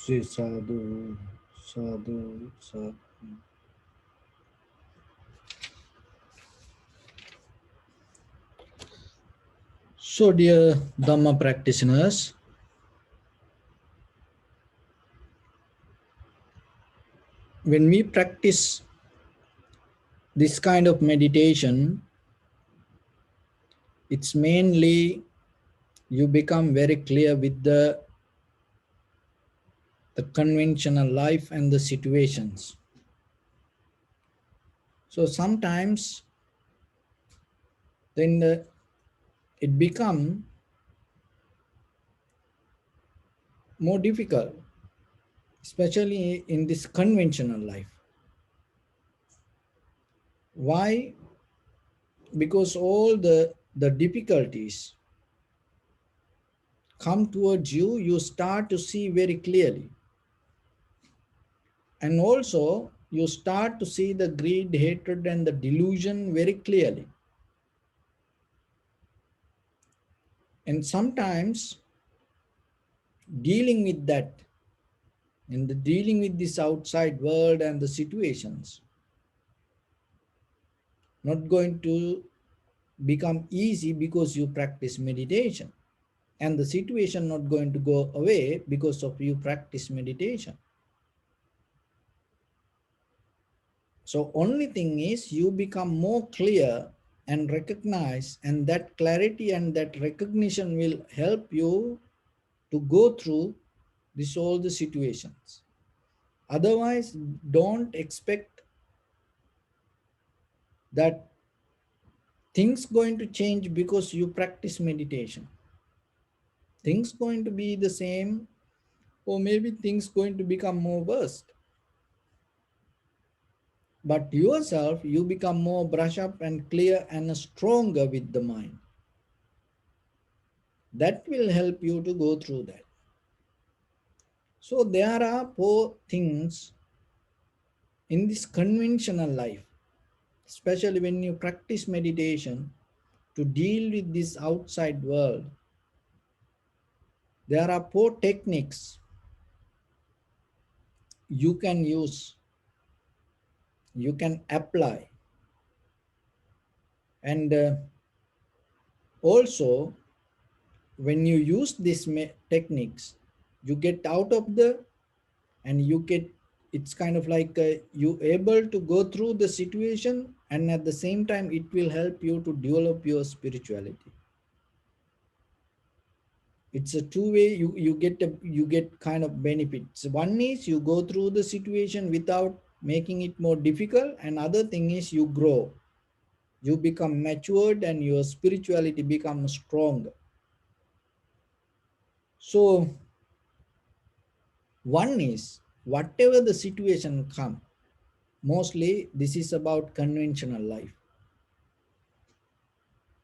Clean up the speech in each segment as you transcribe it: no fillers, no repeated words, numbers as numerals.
Sri Sadhu, Sadhu, Sadhu. So, dear Dharma practitioners, when we practice this kind of meditation, it's mainly you become very clear with the conventional life and the situations. So sometimes then it become more difficult, especially in this conventional life. Why? Because all the difficulties come towards you, you start to see very clearly. And also, you start to see the greed, hatred, and the delusion very clearly. And sometimes, dealing with that and dealing with this outside world and the situations, not going to become easy because you practice meditation. And the situation not going to go away because of you practice meditation. So only thing is you become more clear and recognize, and that clarity and that recognition will help you to go through this all the situations. Otherwise, don't expect that things going to change because you practice meditation. Things going to be the same, or maybe things going to become more worse. But yourself, you become more brush up and clear and stronger with the mind. That will help you to go through that. So there are four things in this conventional life, especially when you practice meditation to deal with this outside world. There are four techniques you can use, you can apply. And also, when you use these techniques, you get out of and you get, it's kind of like you able to go through the situation, and at the same time it will help you to develop your spirituality. It's a two-way, you get kind of benefits. One is you go through the situation without making it more difficult, and other thing is you grow, you become matured, and your spirituality becomes stronger. So one is whatever the situation come, mostly this is about conventional life.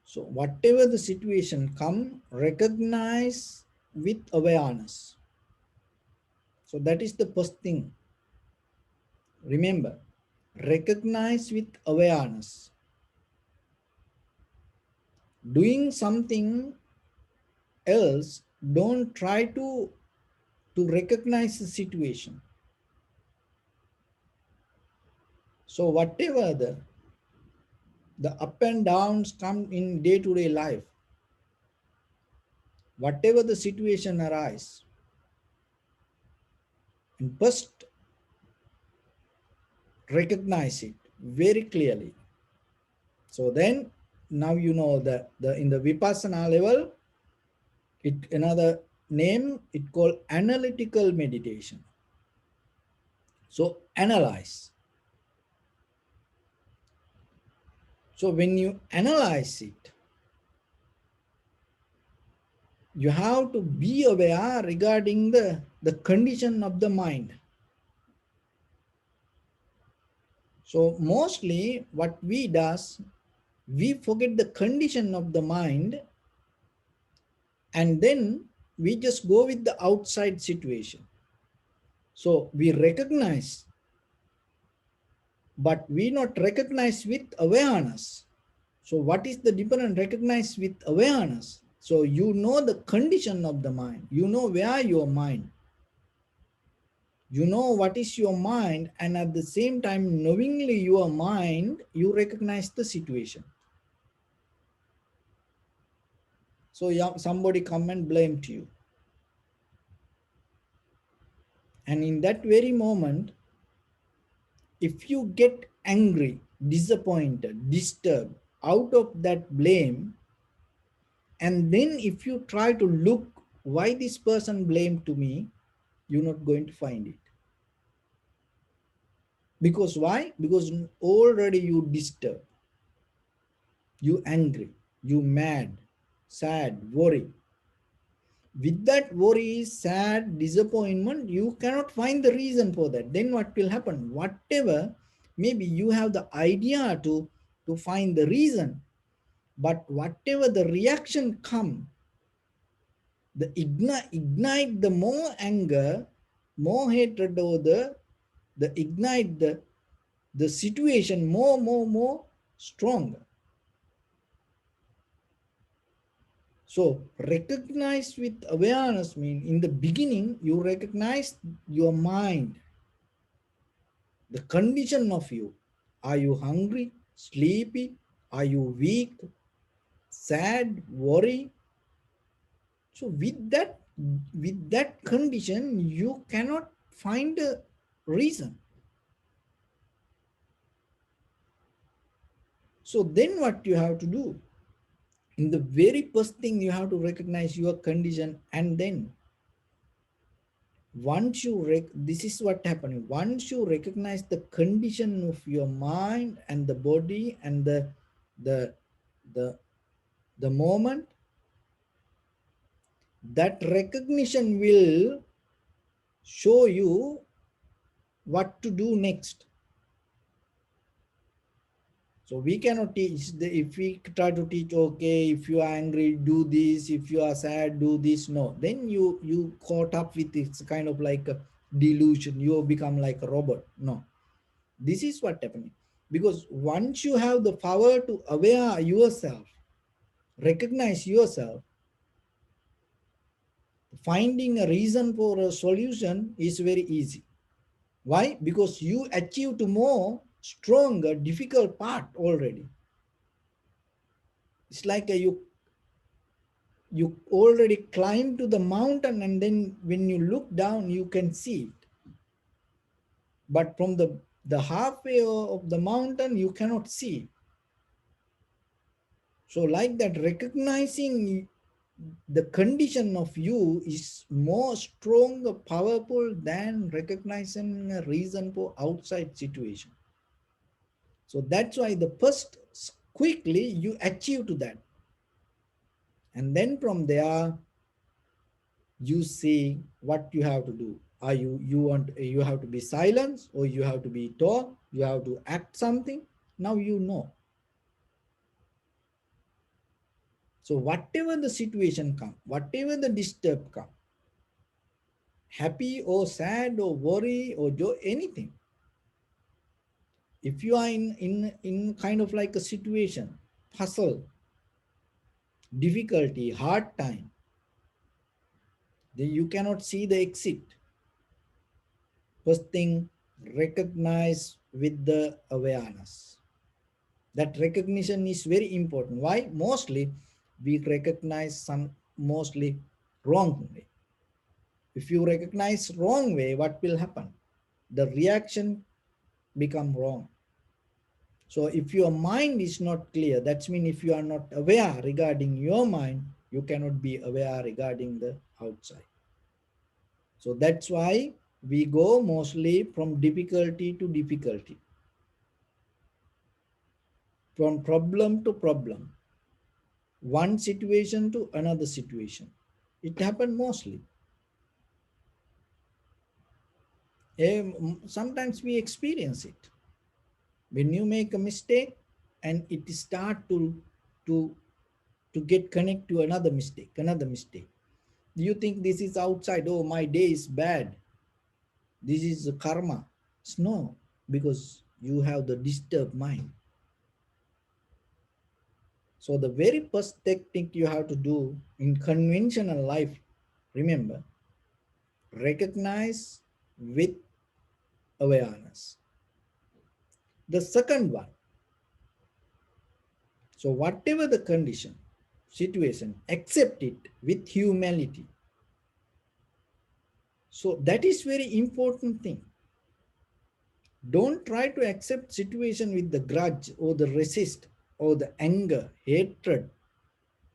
So whatever the situation come, recognize with awareness. So that is the first thing. Remember, recognize with awareness. Doing something else, don't try to recognize the situation. So whatever the up and downs come in day-to-day life, whatever the situation arise, and first recognize it very clearly. So then now you know that in the Vipassana level, it another name, it called analytical meditation. So analyze. So when you analyze it, you have to be aware regarding the condition of the mind. So mostly what we does, we forget the condition of the mind, and then we just go with the outside situation. So we recognize, but we not recognize with awareness. So what is the difference? Recognize with awareness. So you know the condition of the mind. You know where your mind. You know what is your mind, and at the same time, knowingly your mind, you recognize the situation. So yeah, somebody come and blame to you, and in that very moment, if you get angry, disappointed, disturbed out of that blame, and then if you try to look why this person blamed to me, you're not going to find it. Because why? Because already you disturbed, you angry, you mad, sad, worry. With that worry, sad, disappointment, you cannot find the reason for that. Then what will happen? Whatever, maybe you have the idea to find the reason, but whatever the reaction come, the ignite the more anger, more hatred, or the ignite the situation more stronger. So recognize with awareness mean in the beginning you recognize your mind, the condition of you. Are you hungry, sleepy? Are you weak, sad, worry? So with that condition, you cannot find a reason. So then what you have to do? In the very first thing you have to recognize your condition, and then once you this is what happening, once you recognize the condition of your mind and the body and the the the moment, that recognition will show you what to do next. So we cannot teach if we try to teach, okay, if you are angry do this, if you are sad do this. No, then you caught up with this kind of like a delusion, you become like a robot. No, this is what happening, because once you have the power to aware yourself, recognize yourself, finding a reason for a solution is very easy. Why? Because you achieved more stronger difficult part already. It's like you already climbed to the mountain, and then when you look down you can see it, but from the halfway of the mountain you cannot see it. So like that, recognizing the condition of you is more strong powerful than recognizing a reason for outside situation. So that's why the first, quickly you achieve to that, and then from there you see what you have to do. Are you have to be silent, or you have to be talk, you have to act something. Now you know. So whatever the situation come, whatever the disturb come, happy or sad or worry or joy, anything, if you are in kind of like a situation, puzzle, difficulty, hard time, then you cannot see the exit. First thing, recognize with the awareness. That recognition is very important. Why? Mostly we recognize some mostly wrong way. If you recognize wrong way, what will happen? The reaction become wrong. So if your mind is not clear, that's mean if you are not aware regarding your mind, you cannot be aware regarding the outside. So that's why we go mostly from difficulty to difficulty, from problem to problem, one situation to another situation. It happened mostly. Sometimes we experience it. When you make a mistake and it start to to get connect to another mistake. You think this is outside, oh my day is bad, this is karma. It's no, because you have the disturbed mind. So the very first technique you have to do in conventional life, remember, recognize with awareness. The second one, so whatever the condition, situation, accept it with humility. So that is very important thing. Don't try to accept situation with the grudge or the resist or the anger, hatred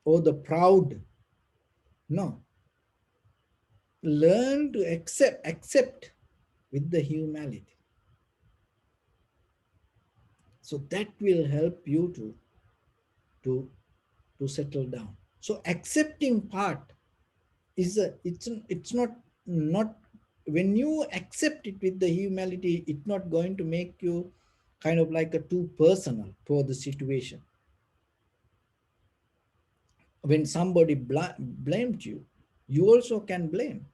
or the proud. No, learn to accept with the humility. So that will help you to to settle down. So accepting part is a it's not when you accept it with the humility, it's not going to make you kind of like a too personal for the situation. When somebody blamed you, you also can blame,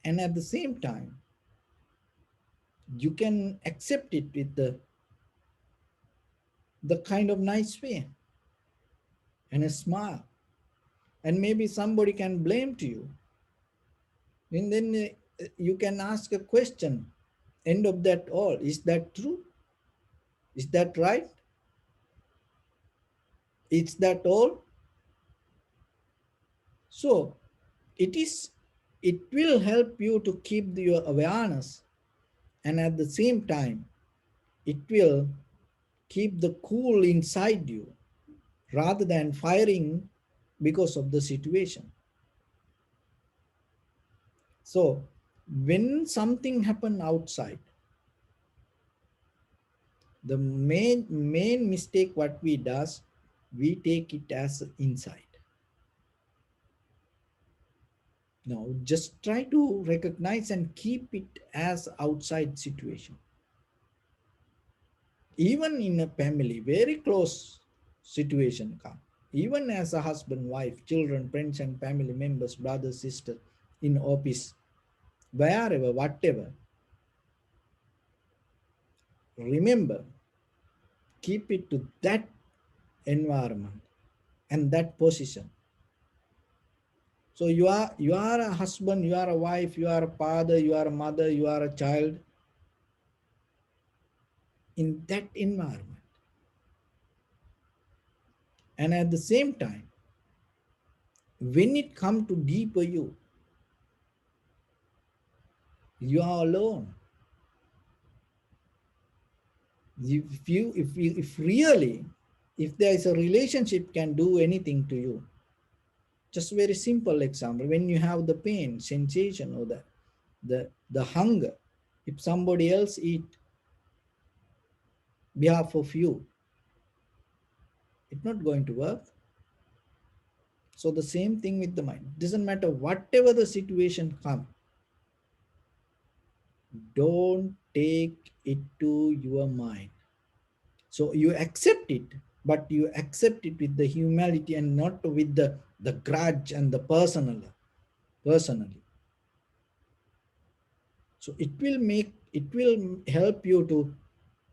and at the same time you can accept it with the kind of nice way and a smile, and maybe somebody can blame to you, and then you can ask a question, end of that all, is that true, is that right, is that all? So it is, it will help you to keep your awareness, and at the same time it will keep the cool inside you rather than firing because of the situation. So when something happen outside, the main mistake what we does, we take it as inside. Now just try to recognize and keep it as outside situation. Even in a family, very close situation come, even as a husband, wife, children, friends and family members, brothers, sister, in office, wherever, whatever, remember, keep it to that environment and that position. So you are a husband, you are a wife, you are a father, you are a mother, you are a child in that environment. And at the same time, when it come to deeper you are alone. If really, if there is a relationship can do anything to you, just very simple example, when you have the pain sensation or the hunger, if somebody else eat behalf of you, it's not going to work. So the same thing with the mind, doesn't matter whatever the situation come, don't take it to your mind. So you accept it, but you accept it with the humility and not with the grudge and the personally. So it will help you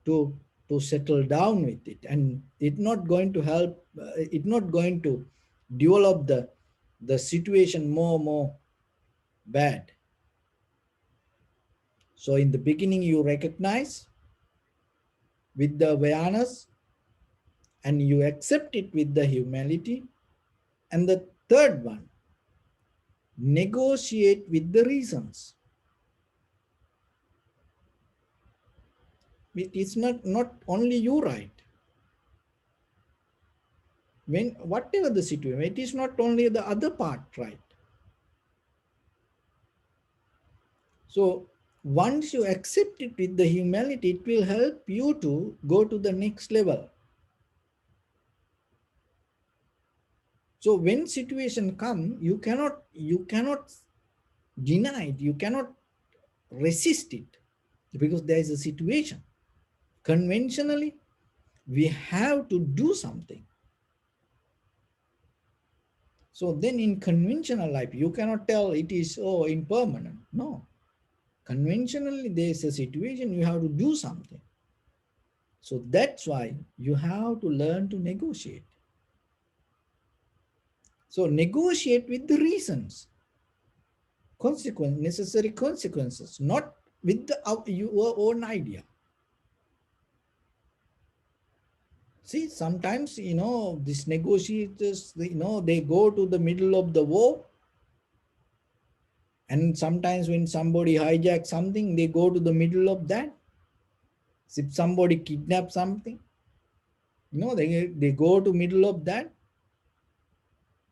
to to settle down with it, and it not going to help, it not going to develop the situation more bad. So in the beginning you recognize with the awareness, and you accept it with the humility. And the third one, negotiate with the reasons. It is not only you right. When whatever the situation, it is not only the other part right. So once you accept it with the humility, it will help you to go to the next level. So when situation come, you cannot deny it, you cannot resist it, because there is a situation. Conventionally, we have to do something. So then in conventional life, you cannot tell it is impermanent. No. Conventionally, there is a situation, you have to do something. So that's why you have to learn to negotiate. So negotiate with the reasons. necessary consequences, not with your own idea. See, sometimes, these negotiators, they go to the middle of the war, and sometimes when somebody hijacks something, they go to the middle of that. If somebody kidnaps something, they go to middle of that.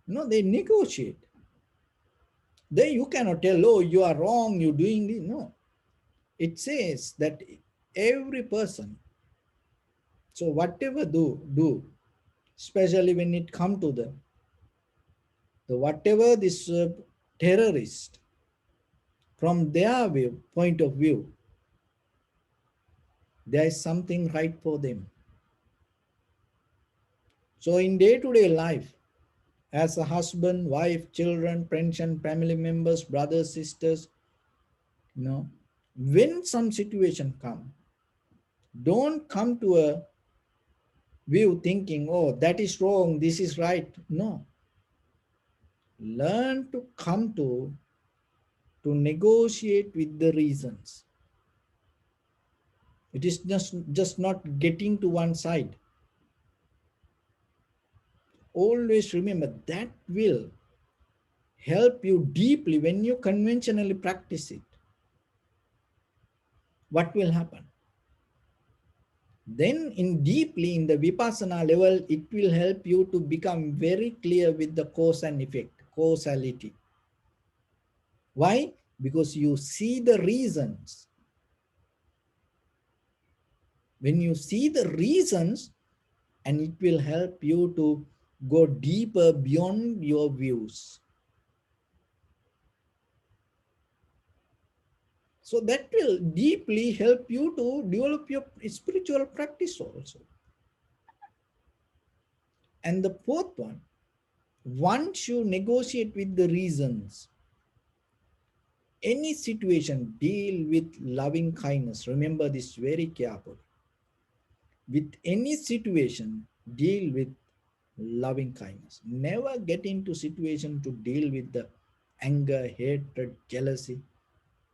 They negotiate. Then you cannot tell, oh, you are wrong, you're doing this. No, it says that every person, so whatever do, especially when it come to the whatever this terrorist, from their point of view, there is something right for them. So in day-to-day life, as a husband, wife, children, friends and family members, brothers, sisters, you know, when some situation come, don't come to a view thinking, oh, that is wrong, this is right. No, learn to come to negotiate with the reasons. It is just not getting to one side. Always remember that will help you deeply when you conventionally practice it. What will happen? Then in deeply in the vipassana level, it will help you to become very clear with the cause and effect, causality. Why? Because you see the reasons. When you see the reasons, and it will help you to go deeper beyond your views. So that will deeply help you to develop your spiritual practice also. And the fourth one, once you negotiate with the reasons, any situation, deal with loving kindness. Remember this very carefully. With any situation, deal with loving kindness. Never get into situation to deal with the anger, hatred, jealousy,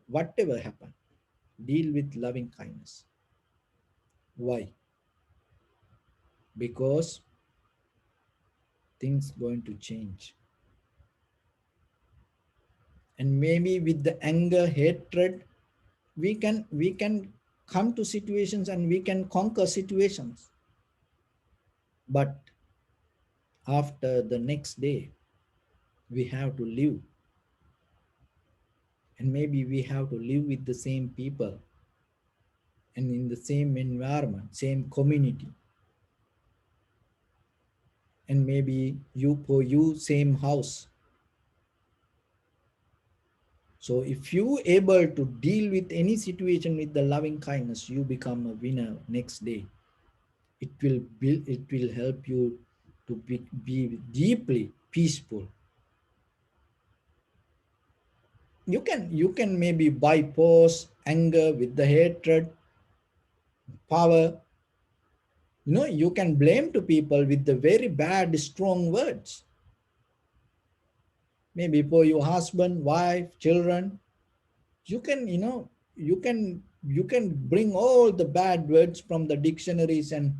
whatever happen. Deal with loving kindness. Why? Because things going to change. And maybe with the anger, hatred, we can come to situations and we can conquer situations. But after the next day, we have to live, and maybe we have to live with the same people and in the same environment, same community, and maybe you for you same house. So if you able to deal with any situation with the loving kindness, you become a winner next day. It will help you to be deeply peaceful. You can maybe bypass anger with the hatred, power. You can blame to people with the very bad strong words, maybe for your husband, wife, children. You can bring all the bad words from the dictionaries, and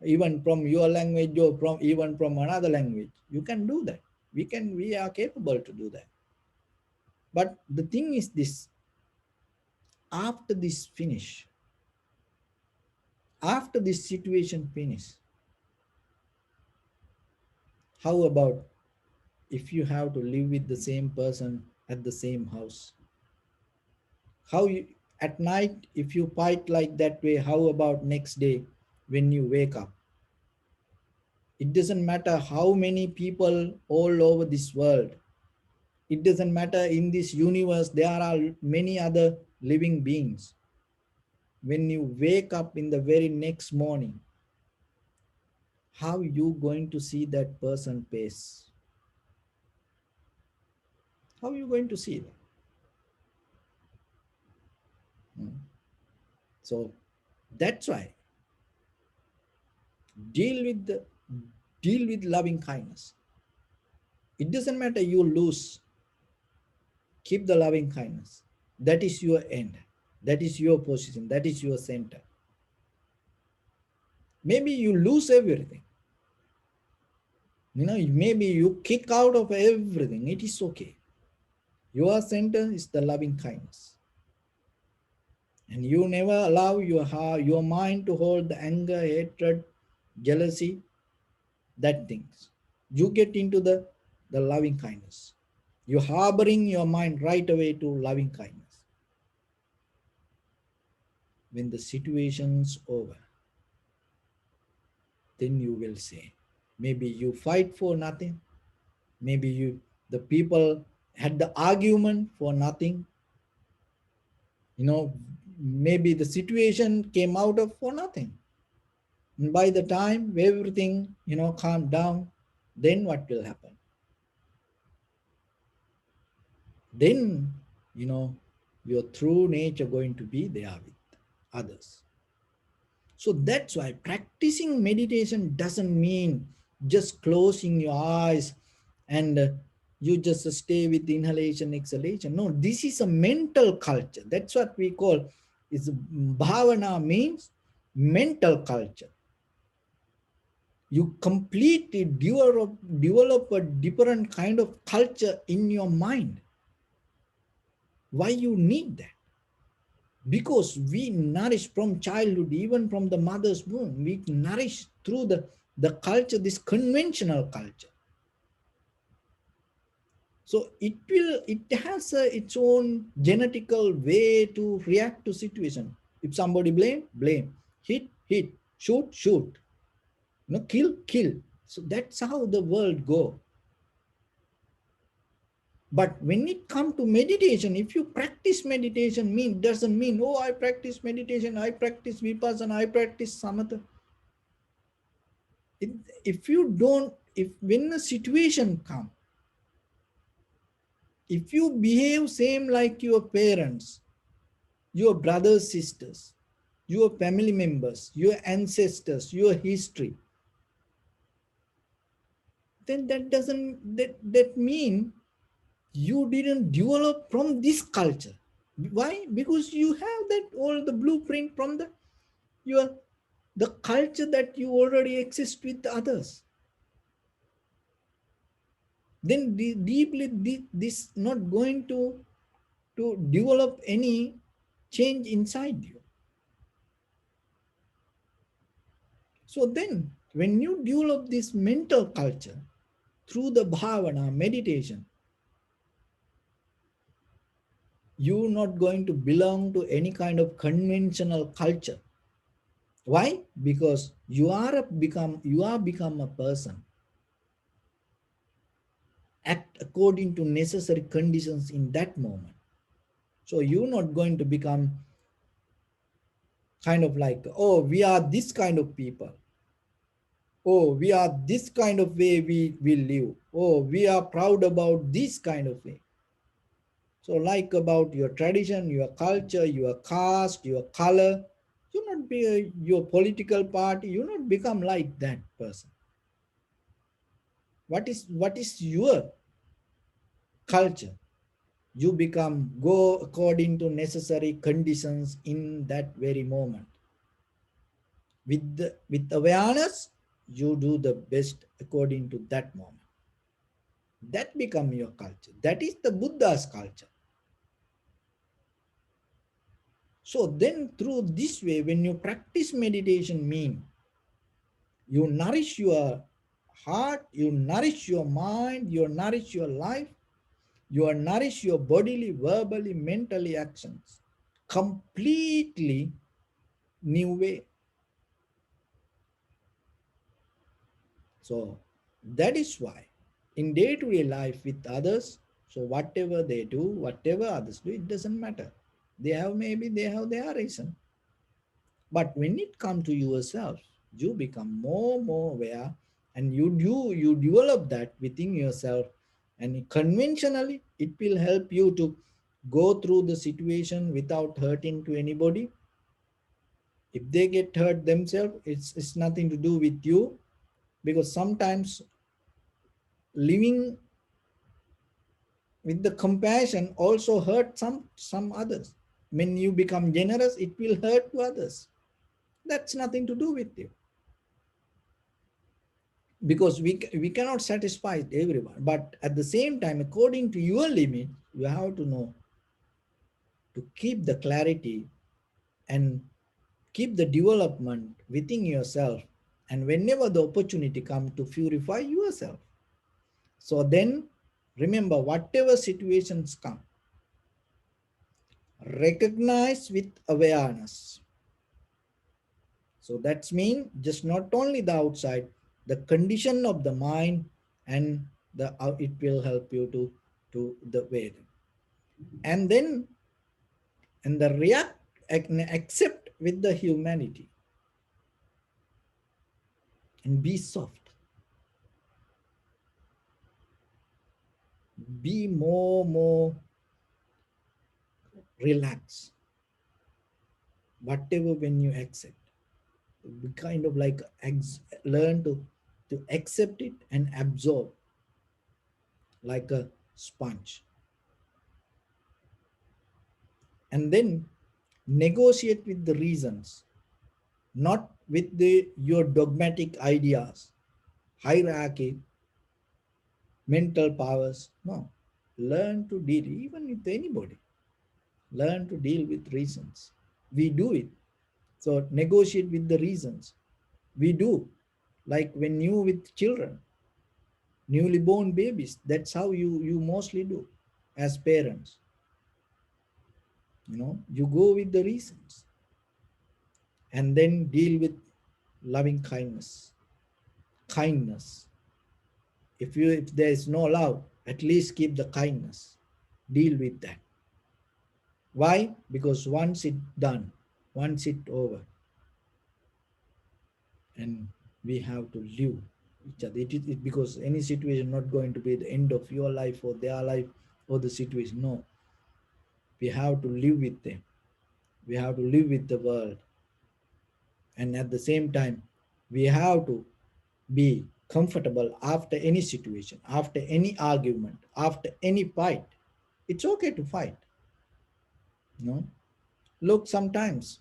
even from your language or from even from another language. You can do that. We are capable to do that. But the thing is this: after this finish, after this situation finish, how about if you have to live with the same person at the same house? How you, at night, if you fight like that way, how about next day when you wake up? It doesn't matter how many people all over this world. It doesn't matter in this universe, there are many other living beings. When you wake up in the very next morning, how you going to see that person face? How you going to see that? Hmm. So that's why deal with the loving kindness. It doesn't matter you lose. Keep the loving kindness. That is your end. That is your position. That is your center. Maybe you lose everything. Maybe you kick out of everything. It is okay. Your center is the loving kindness. And you never allow your mind to hold the anger, hatred, jealousy, that things. You get into the loving kindness. You're harboring your mind right away to loving kindness. When the situation's over, then you will say, maybe you fight for nothing. Maybe the people had the argument for nothing. you know Maybe the situation came out of for nothing. And by the time everything calmed down, then what will happen? Then you know your true nature going to be there with others. So that's why practicing meditation doesn't mean just closing your eyes and you just stay with inhalation, exhalation. No, this is a mental culture. That's what we call is bhavana means mental culture. You completely develop a different kind of culture in your mind. Why you need that? Because we nourish from childhood, even from the mother's womb, we nourish through the culture, this conventional culture. So it has its own genetical way to react to situation. If somebody blame, hit, shoot, kill. So that's how the world go. But when it comes to meditation, if you practice meditation, doesn't mean, oh, I practice meditation, I practice vipassana, I practice samatha. It, if you don't, if when a situation come, if you behave same like your parents, your brothers, sisters, your family members, your ancestors, your history, then that mean you didn't develop from this culture. Why? Because you have that all the blueprint from your the culture that you already exist with others. Then deeply this not going to develop any change inside you. So then when you develop this mental culture through the bhavana meditation, you're not going to belong to any kind of conventional culture. Why? Because you are become a person, act according to necessary conditions in that moment. So you're not going to become kind of like, oh, we are this kind of people. Oh, we are this kind of way we live. Oh, we are proud about this kind of way. So like about your tradition, your culture, your caste, your color, you not be your political party, you not become like that person. What is your culture? You become go according to necessary conditions in that very moment. With awareness, you do the best according to that moment. That become your culture. That is the Buddha's culture. So then through this way, when you practice meditation, mean you nourish your heart, you nourish your mind, you nourish your life, you nourish your bodily, verbally, mentally actions. Completely new way. So that is why in day-to-day life with others, so whatever they do, whatever others do, it doesn't matter. They have their reason. But when it comes to yourself, you become more aware, and you develop that within yourself, and conventionally it will help you to go through the situation without hurting to anybody. If they get hurt themselves, it's nothing to do with you, because sometimes living with the compassion also hurt some others. When you become generous, it will hurt to others. That's nothing to do with you, because we cannot satisfy everyone. But at the same time, according to your limit, you have to know to keep the clarity and keep the development within yourself. And whenever the opportunity comes, to purify yourself. So then, remember, whatever situations come, recognize with awareness. So that's mean just not only the outside, the condition of the mind, and the it will help you to the way. And then, and the react and accept with the humanity, and be soft, be more relaxed. Whatever, when you accept, kind of like learn to accept it and absorb like a sponge. And then negotiate with the reasons, not with the your dogmatic ideas, hierarchy, mental powers. No, learn to deal even with anybody, learn to deal with reasons. We do it. So negotiate with the reasons. We do, like when you with children, newly born babies, that's how you mostly do as parents. You go with the reasons, and then deal with loving kindness. If there is no love, at least keep the kindness, deal with that. Why? Because once it done, once it over, and we have to live each other. Because any situation not going to be the end of your life or their life or the situation. No, we have to live with them. We have to live with the world, and at the same time, we have to be comfortable after any situation, after any argument, after any fight. It's okay to fight. you know Look, sometimes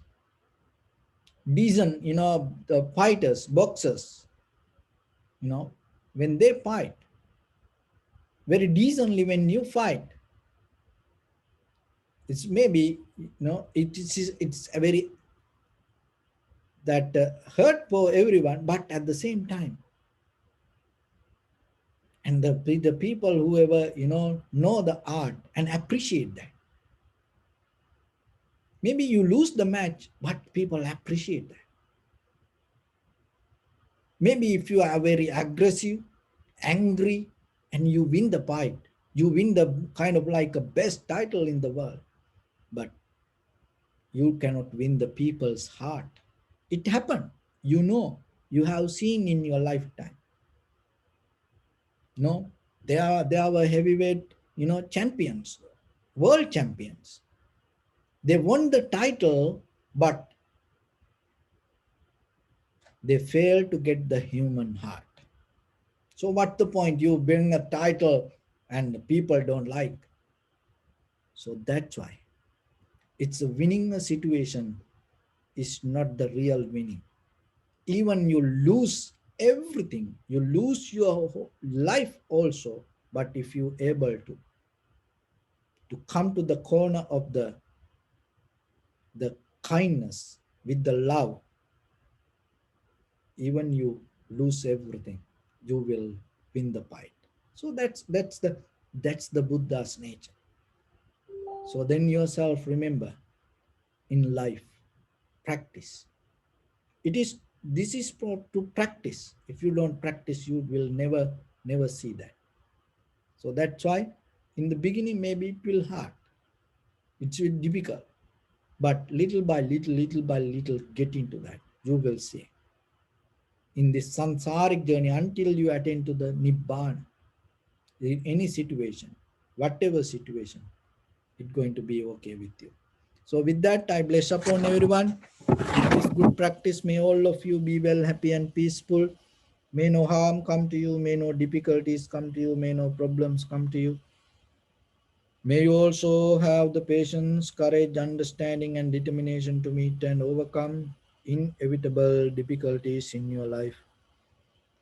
decent, the fighters, boxers, when they fight very decently, when you fight, it's maybe, it's a very that hurt for everyone, but at the same time, and the people whoever know the art and appreciate that. Maybe you lose the match, but people appreciate that. Maybe if you are very aggressive, angry, and you win the fight, you win the kind of like a best title in the world, but you cannot win the people's heart. It happened. You have seen in your lifetime. No, they are heavyweight, champions, world champions. They won the title, but they failed to get the human heart. So what's the point? You bring a title and people don't like. So that's why it's a winning a situation is not the real winning. Even you lose everything, you lose your life also. But if you able to come to the corner of the kindness with the love, even you lose everything, you will win the fight. So that's the Buddha's nature. So then yourself remember, in life, practice. It is This is for to practice. If you don't practice, you will never see that. So that's why in the beginning maybe it will hard, it's difficult, but little by little get into that. You will see in this sansaric journey until you attain to the nibbana. In any situation, whatever situation, it's going to be okay with you. So with that, I bless upon everyone. This good practice, may all of you be well, happy and peaceful. May no harm come to you, may no difficulties come to you, may no problems come to you. May you also have the patience, courage, understanding, and determination to meet and overcome inevitable difficulties in your life.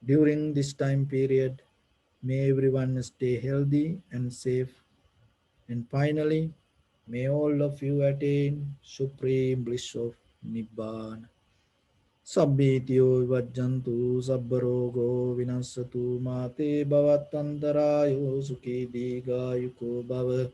During this time period, may everyone stay healthy and safe. And finally, may all of you attain supreme bliss of Nibbana. Sabbityo vajjantu sabbarogo vinasatu mate bhavatantarayo sukhi digayuko bhava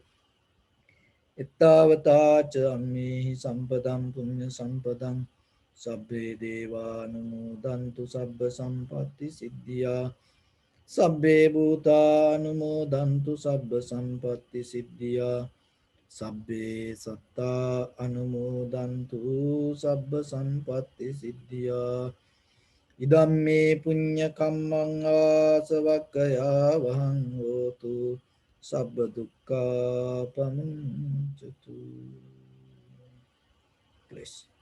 ittavata cha ammehi sampadam punya sampadam sabbe deva anumodantu sabba sampatti siddhya sabbe bhuta anumodantu sabba sampatti siddhya sabbe satta anumodantu sabba sampatti siddhya Idamme punya kammang asavakkaya vahang hotu sabba dukkha pamuncatu. Please.